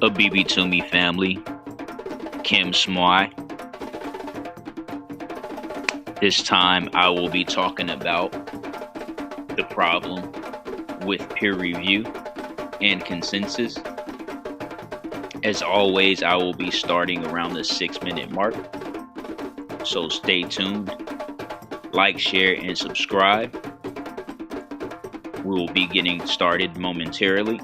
A BB to me family, Kim Smy. This time I will be talking about the problem with peer review and consensus. As always, I will be starting around the 6-minute mark, so stay tuned. Like, share, and subscribe. We will be getting started momentarily.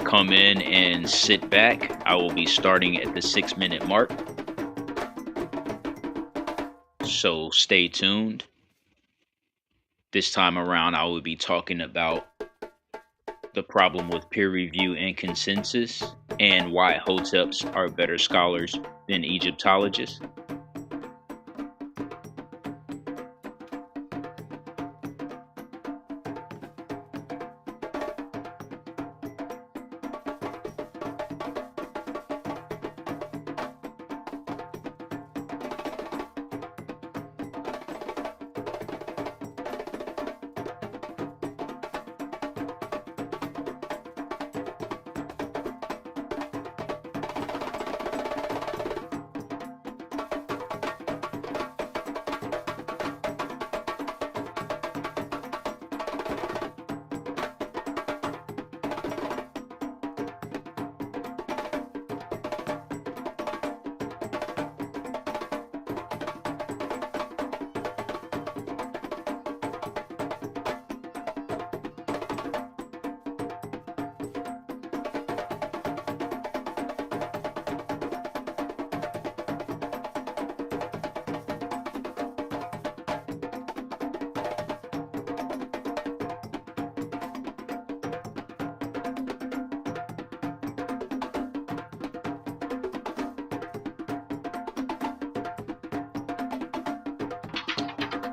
Come in and sit back. I will be starting at the 6-minute mark, so stay tuned. This time around, I will be talking about the problem with peer review and consensus and why Hoteps are better scholars than Egyptologists.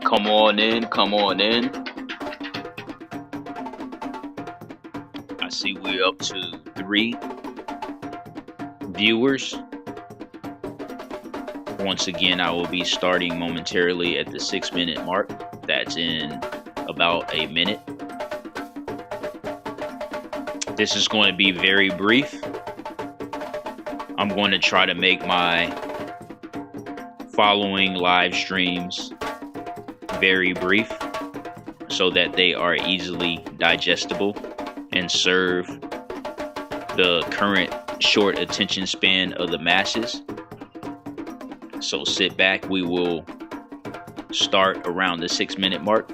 Come on in. I see we're up to 3 viewers. Once again, I will be starting momentarily at the 6-minute mark. That's in about a minute. This is going to be very brief. I'm going to try to make my following live streams very brief so that they are easily digestible and serve the current short attention span of the masses. So sit back, we will start around the 6-minute mark.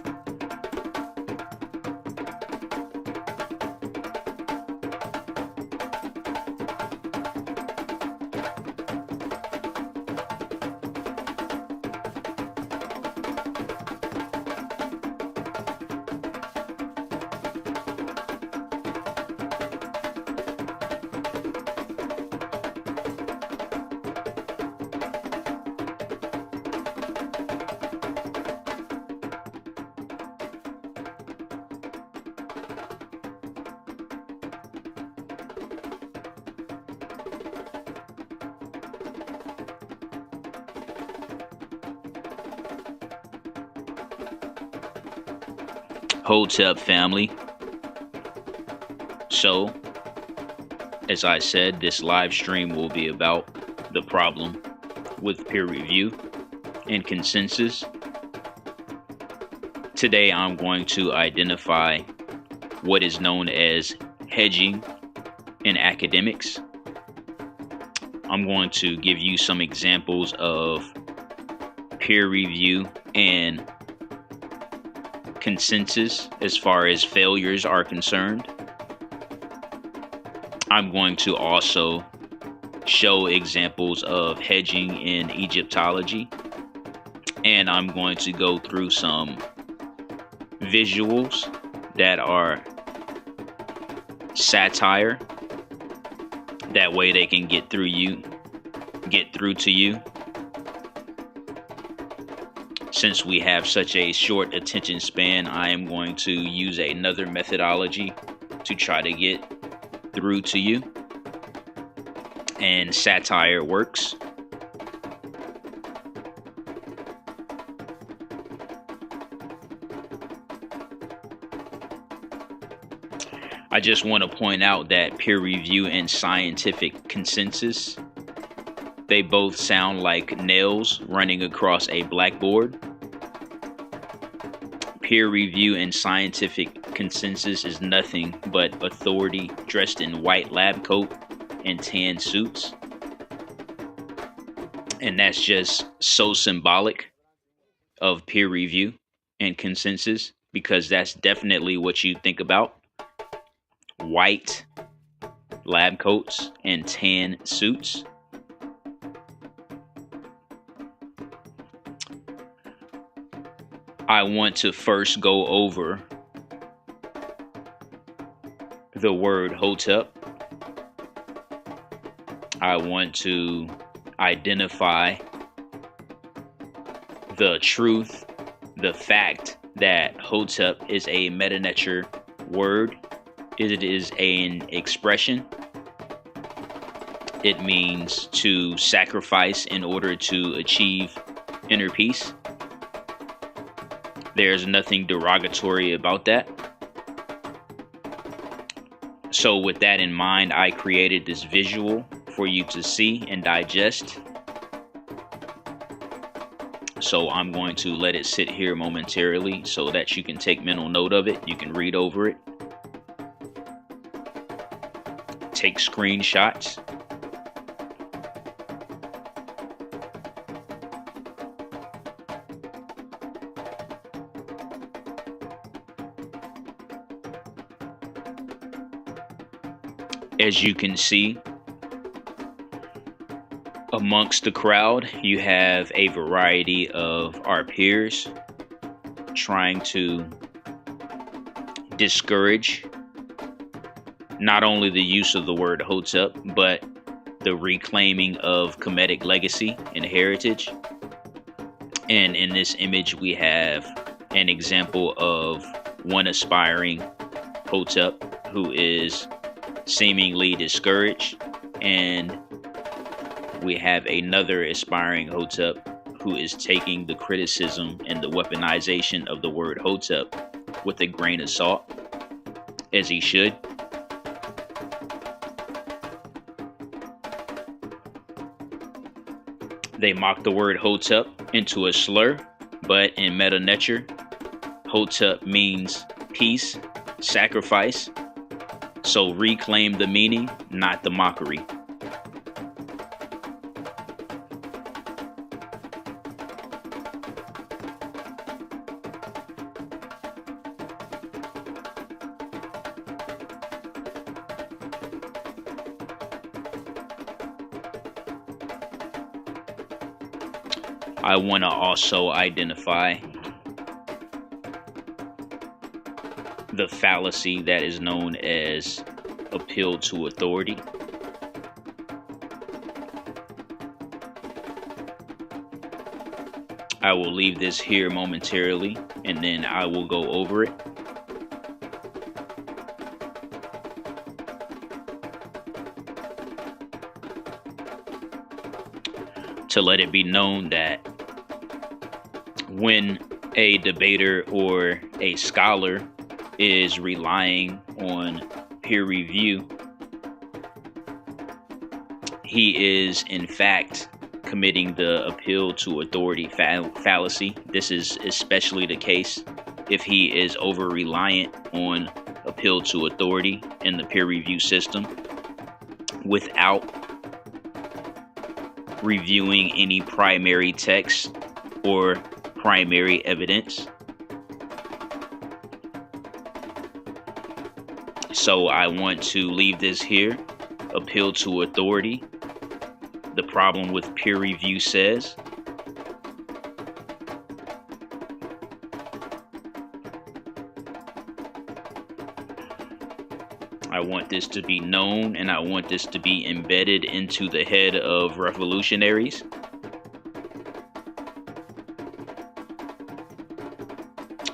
Hotep family. So, as I said, this live stream will be about the problem with peer review and consensus. Today, I'm going to identify what is known as hedging in academics. I'm going to give you some examples of peer review and consensus as far as failures are concerned. I'm going to also show examples of hedging in Egyptology, and I'm going to go through some visuals that are satire. That way they can get through to you. Since we have such a short attention span, I am going to use another methodology to try to get through to you. And satire works. I just want to point out that peer review and scientific consensus, they both sound like nails running across a blackboard. Peer review and scientific consensus is nothing but authority dressed in white lab coat and tan suits. And that's just so symbolic of peer review and consensus, because that's definitely what you think about. White lab coats and tan suits. I want to first go over the word Hotep. I want to identify the truth, the fact that Hotep is a meta-nature word. It is an expression. It means to sacrifice in order to achieve inner peace. There's nothing derogatory about that. So with that in mind, I created this visual for you to see and digest. So I'm going to let it sit here momentarily so that you can take mental note of it. You can read over it. Take screenshots. As you can see, amongst the crowd, you have a variety of our peers trying to discourage not only the use of the word Hotep, but the reclaiming of Kemetic legacy and heritage. And in this image, we have an example of one aspiring Hotep who is seemingly discouraged, and we have another aspiring Hotep who is taking the criticism and the weaponization of the word Hotep with a grain of salt, as he should. They mock the word Hotep into a slur, but in meta nature, Hotep means peace, sacrifice. So reclaim the meaning, not the mockery. I want to also identify the fallacy that is known as appeal to authority. I will leave this here momentarily, and then I will go over it. To let it be known that when a debater or a scholar is relying on peer review, he is in fact committing the appeal to authority fallacy. This is especially the case if he is over reliant on appeal to authority in the peer review system without reviewing any primary text or primary evidence. So I want to leave this here. Appeal to authority. The problem with peer review says. I want this to be known, and I want this to be embedded into the head of revolutionaries.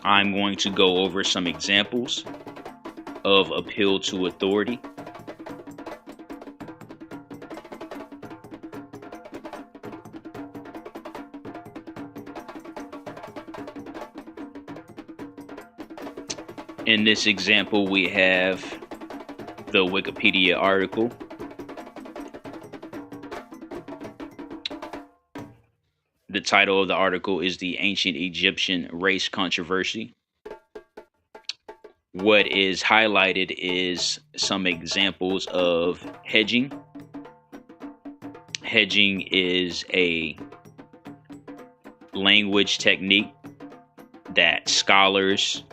I'm going to go over some examples of appeal to authority. In this example, we have the Wikipedia article. The title of the article is The Ancient Egyptian Race Controversy. What is highlighted is some examples of hedging. Hedging is a language technique that scholars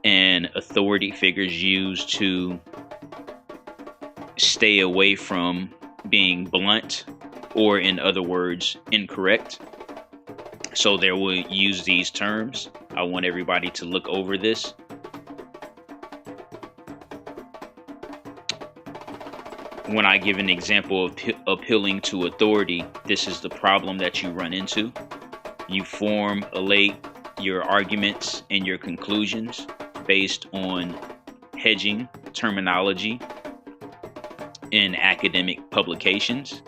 and authority figures use to stay away from being blunt, or in other words, incorrect. So they will use these terms. I want everybody to look over this. When I give an example of appealing to authority, this is the problem that you run into. You formulate your arguments and your conclusions based on hedging terminology in academic publications.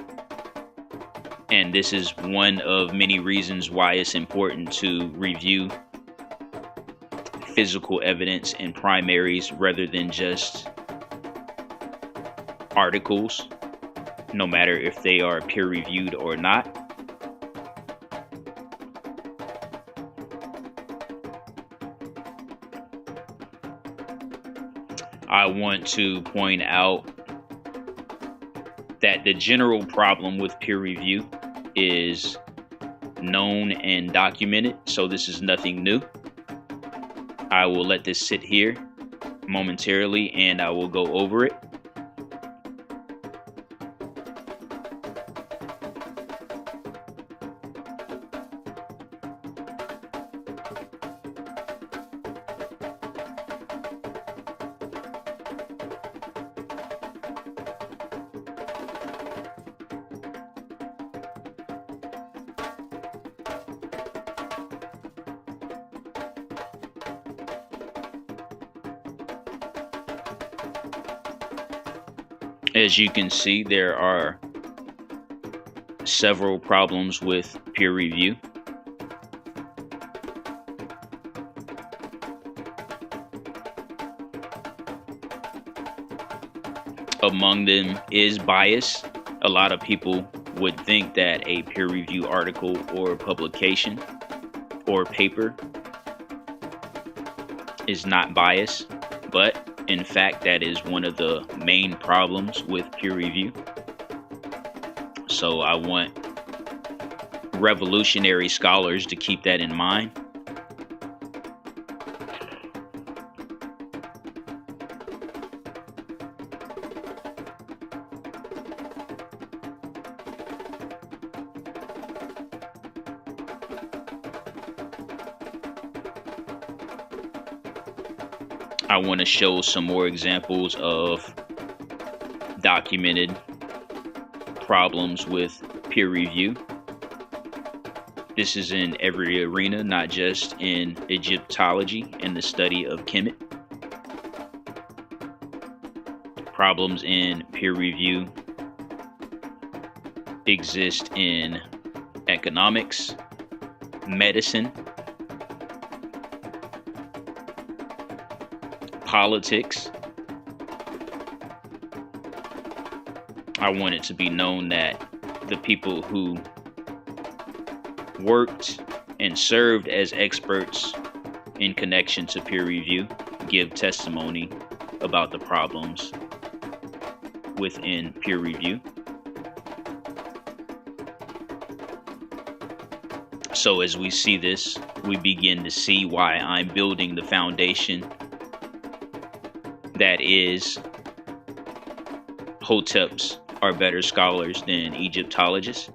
And this is one of many reasons why it's important to review physical evidence and primaries rather than just articles, no matter if they are peer-reviewed or not. I want to point out that the general problem with peer review is known and documented, so this is nothing new. I will let this sit here momentarily and I will go over it. As you can see, there are several problems with peer review. Among them is bias. A lot of people would think that a peer review article or publication or paper is not biased, but in fact, that is one of the main problems with peer review. So I want revolutionary scholars to keep that in mind. I want to show some more examples of documented problems with peer review. This is in every arena, not just in Egyptology and the study of Kemet. Problems in peer review exist in economics, medicine, politics. I want it to be known that the people who worked and served as experts in connection to peer review give testimony about the problems within peer review. So as we see this, we begin to see why I'm building the foundation that is Hoteps are better scholars than Egyptologists.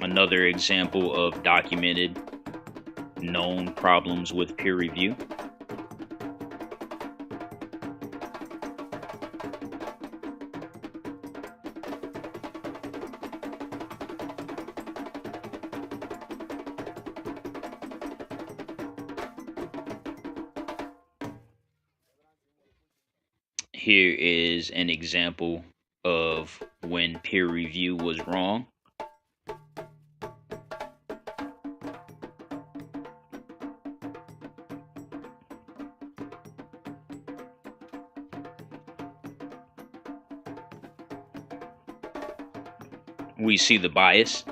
Another example of documented, known problems with peer review. Here is an example of when peer review was wrong. We see the bias.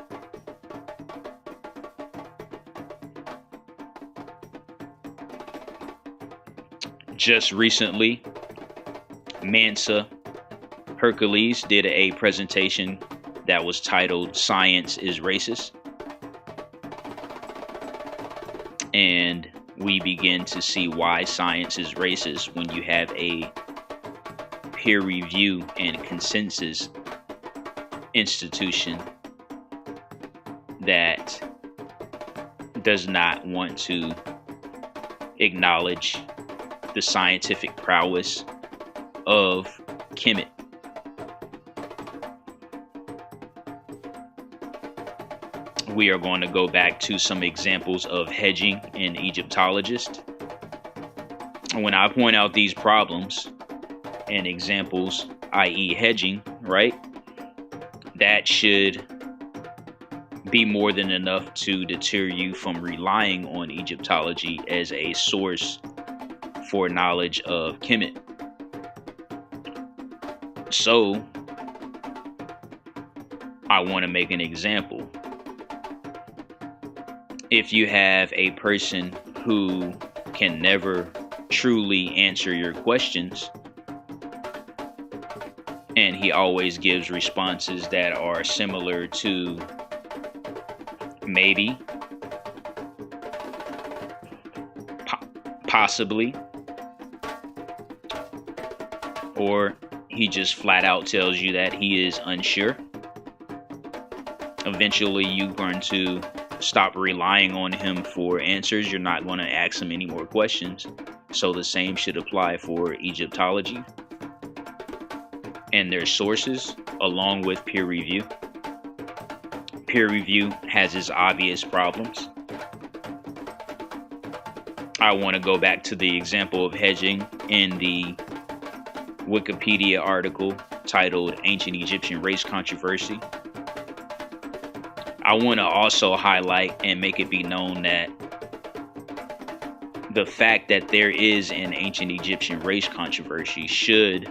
Just recently, Mansa Hercules did a presentation that was titled "Science is Racist." And we begin to see why science is racist when you have a peer review and consensus institution that does not want to acknowledge the scientific prowess of Kemet. We are going to go back to some examples of hedging in Egyptologists. When I point out these problems and examples, i.e. hedging, right, that should be more than enough to deter you from relying on Egyptology as a source for knowledge of Kemet. So, I want to make an example. If you have a person who can never truly answer your questions, and he always gives responses that are similar to maybe, possibly, or he just flat out tells you that he is unsure, eventually you're going to stop relying on him for answers. You're not going to ask him any more questions. So the same should apply for Egyptology and their sources, along with peer review. Peer review has its obvious problems. I want to go back to the example of hedging in the Wikipedia article titled "Ancient Egyptian Race Controversy." I want to also highlight and make it be known that the fact that there is an ancient Egyptian race controversy should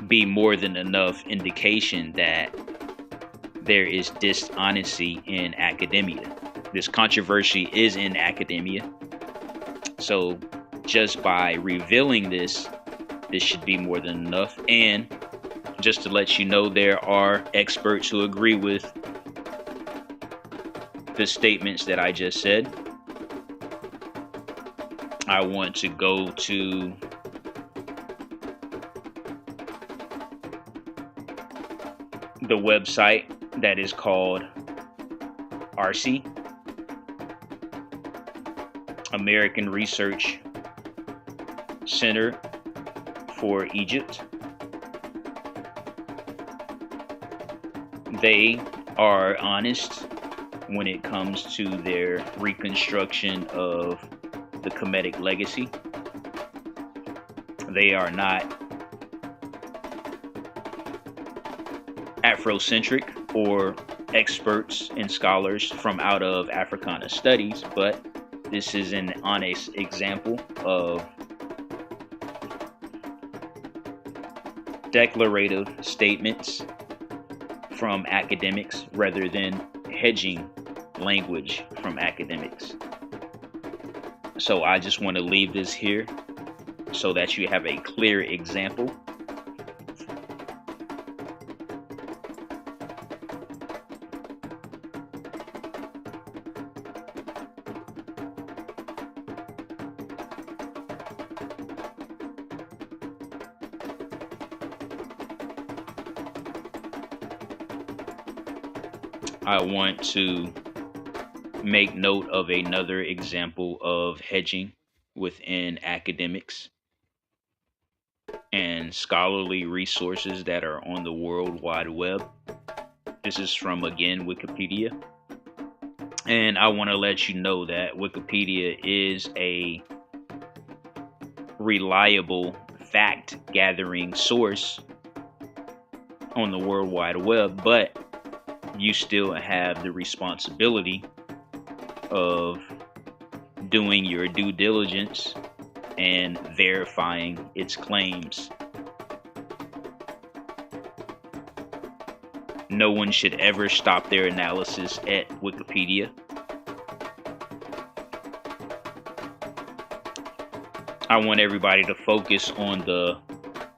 be more than enough indication that there is dishonesty in academia. This controversy is in academia. So just by revealing this should be more than enough. And just to let you know, there are experts who agree with the statements that I just said. I want to go to the website that is called ARCE, American Research Center for Egypt. They are honest when it comes to their reconstruction of the Kemetic legacy. They are not Afrocentric or experts and scholars from out of Africana studies, but this is an honest example of declarative statements from academics rather than hedging language from academics. So I just want to leave this here so that you have a clear example. I want to make note of another example of hedging within academics and scholarly resources that are on the World Wide Web. This is from, again, Wikipedia. And I want to let you know that Wikipedia is a reliable fact-gathering source on the World Wide Web, but you still have the responsibility of doing your due diligence and verifying its claims. No one should ever stop their analysis at Wikipedia. I want everybody to focus on the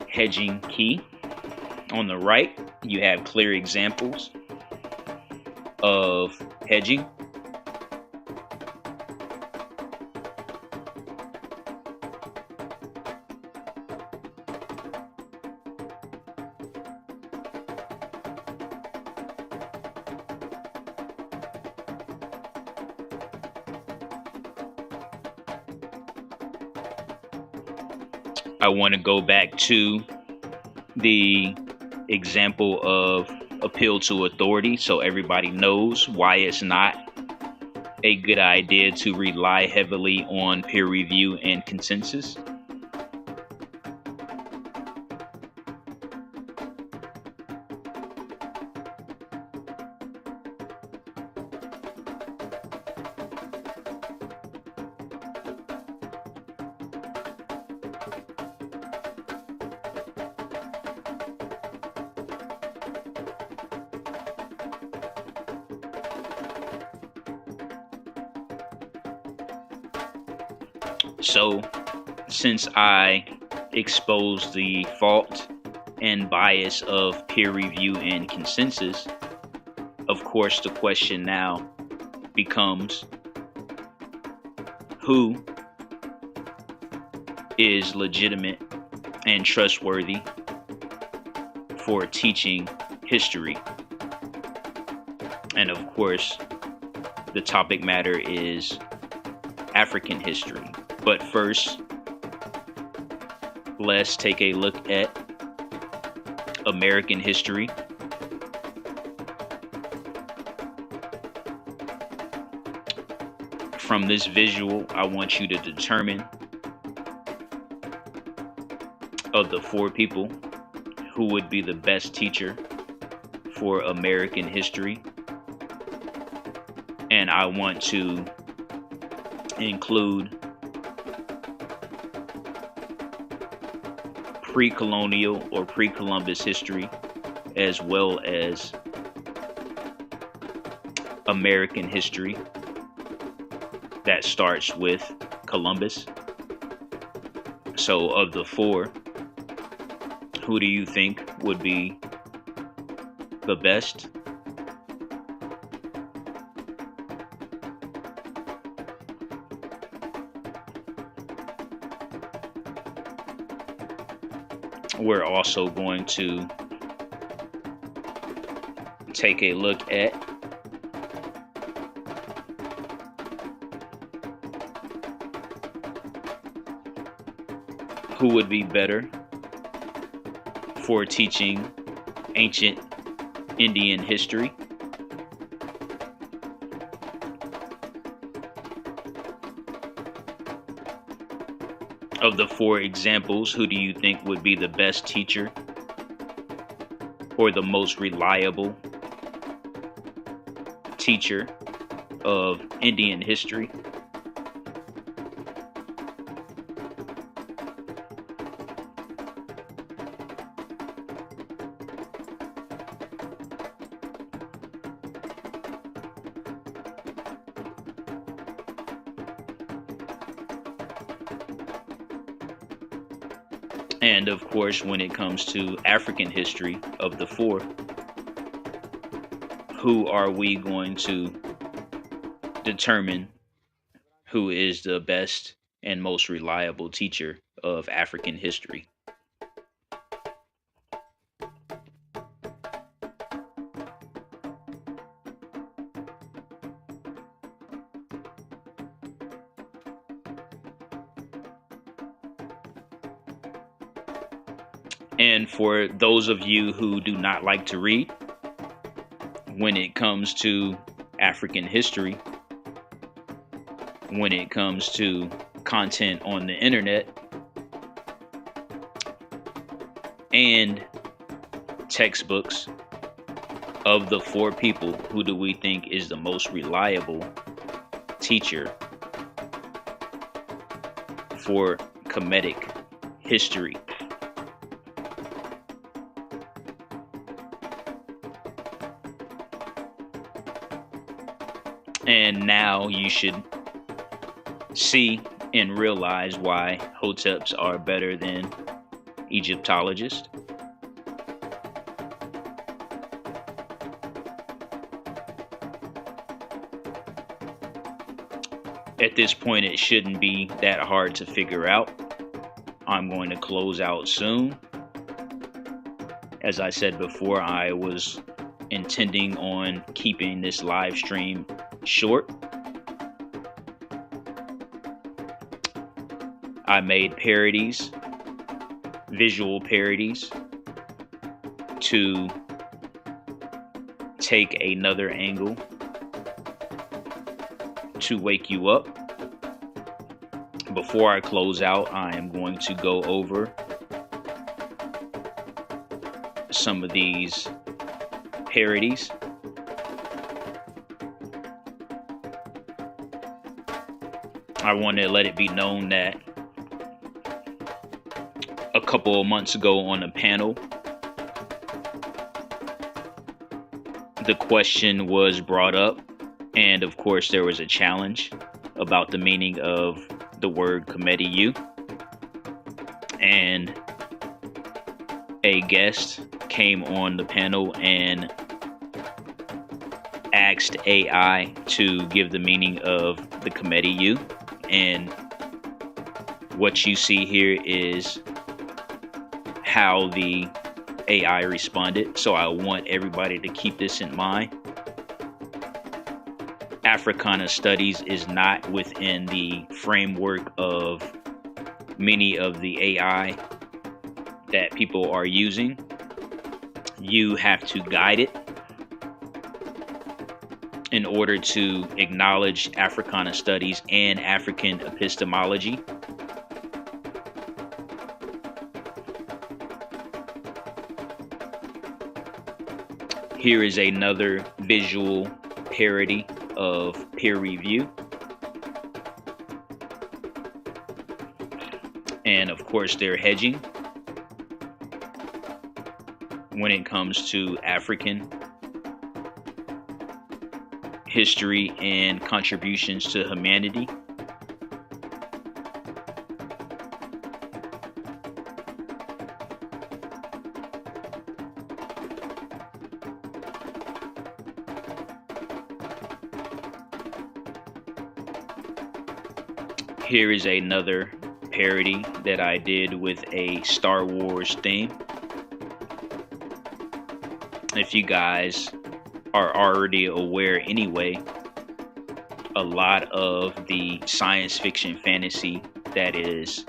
hedging key. On the right, you have clear examples of hedging. I want to go back to the example of appeal to authority so everybody knows why it's not a good idea to rely heavily on peer review and consensus. So, since I exposed the fault and bias of peer review and consensus, of course, the question now becomes, who is legitimate and trustworthy for teaching history? And of course, the topic matter is African history. But first, let's take a look at American history. From this visual, I want you to determine, of the four people, who would be the best teacher for American history. And I want to include pre-colonial or pre-Columbus history, as well as American history that starts with Columbus. So of the four, who do you think would be the best? We're also going to take a look at who would be better for teaching ancient Indian history. Of the four examples, who do you think would be the best teacher or the most reliable teacher of Indian history? And of course, when it comes to African history, of the four, who are we going to determine who is the best and most reliable teacher of African history? And for those of you who do not like to read, when it comes to African history, when it comes to content on the internet and textbooks, of the four people, who do we think is the most reliable teacher for Kemetic history? And now you should see and realize why Hoteps are better than Egyptologists. At this point, it shouldn't be that hard to figure out. I'm going to close out soon. As I said before, I was intending on keeping this live stream short. I made parodies, visual parodies, to take another angle to wake you up. Before I close out, I am going to go over some of these parodies. I want to let it be known that a couple of months ago on a panel, the question was brought up, and of course there was a challenge about the meaning of the word Kemetic, and a guest came on the panel and asked AI to give the meaning of the Kemetic, and what you see here is how the AI responded. So I want everybody to keep this in mind. Africana studies is not within the framework of many of the AI that people are using. You have to guide it in order to acknowledge Africana studies and African epistemology. Here is another visual parody of peer review. And of course, they're hedging. when it comes to African history and contributions to humanity. Here is another parody that I did with a Star Wars theme. If you guys are already aware anyway, a lot of the science fiction fantasy that is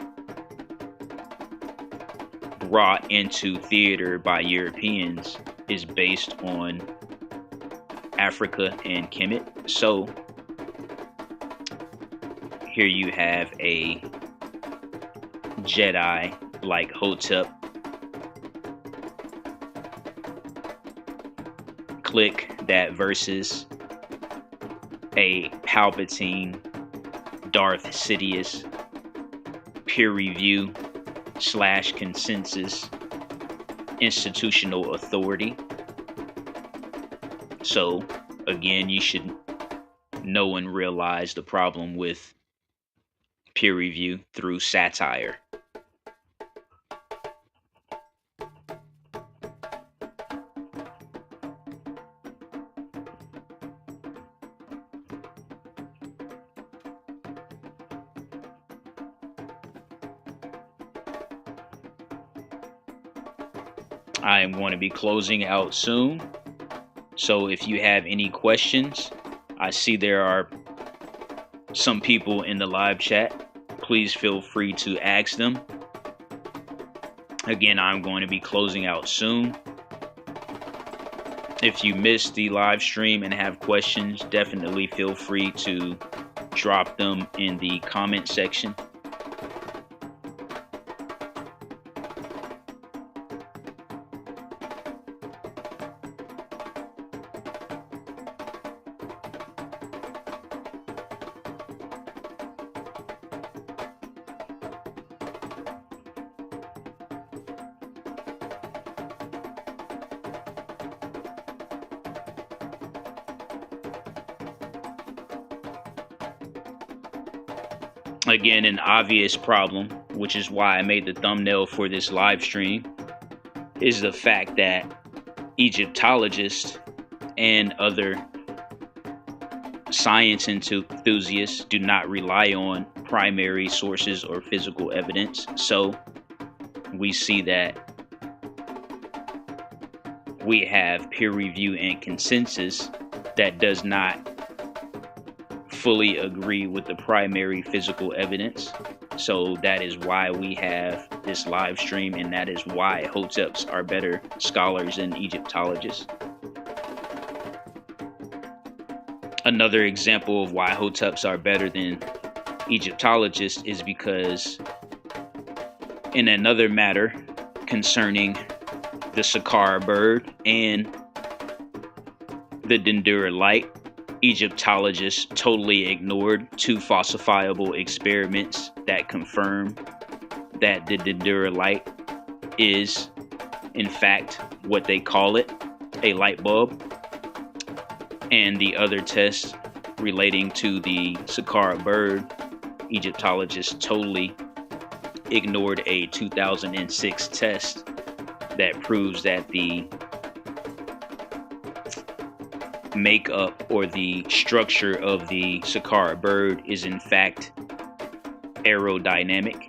brought into theater by Europeans is based on Africa and Kemet. So here you have a Jedi like Hotep. Click that versus a Palpatine Darth Sidious peer review / consensus institutional authority. So again, you should know and realize the problem with peer review through satire. I am going to be closing out soon. So if you have any questions, I see there are some people in the live chat. Please feel free to ask them. Again, I'm going to be closing out soon. If you missed the live stream and have questions, definitely feel free to drop them in the comment section. Again, an obvious problem, which is why I made the thumbnail for this live stream, is the fact that Egyptologists and other science enthusiasts do not rely on primary sources or physical evidence. So we see that we have peer review and consensus that does not fully agree with the primary physical evidence. So that is why we have this live stream, and that is why Hoteps are better scholars than Egyptologists. Another example of why Hoteps are better than Egyptologists is because in another matter concerning the Saqqara bird and the Dendera light, Egyptologists totally ignored two falsifiable experiments that confirm that the Dendera light is, in fact, what they call it, a light bulb. And the other test relating to the Saqqara bird, Egyptologists totally ignored a 2006 test that proves that the makeup or the structure of the Saqqara bird is in fact aerodynamic.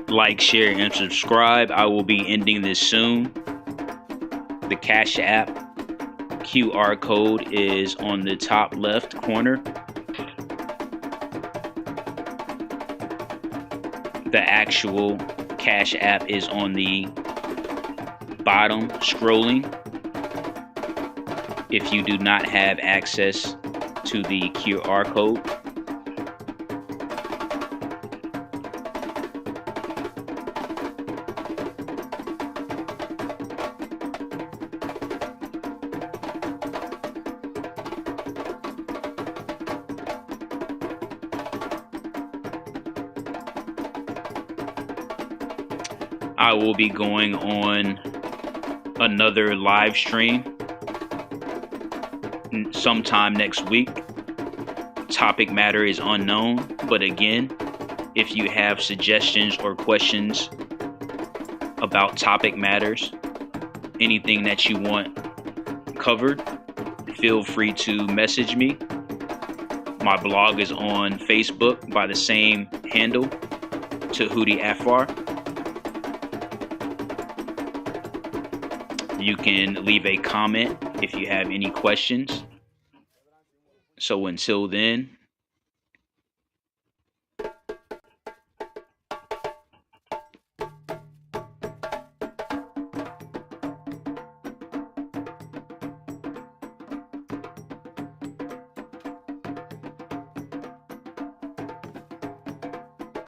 Like, share, and subscribe. I will be ending this soon. The Cash App QR code is on the top left corner. The actual Cash App is on the bottom scrolling if you do not have access to the QR code. I will be going on another live stream sometime next week. Topic matter is unknown, but again, if you have suggestions or questions about topic matters, anything that you want covered, feel free to message me. My blog is on Facebook by the same handle, Tahuti Afar. You can leave a comment if you have any questions. So until then,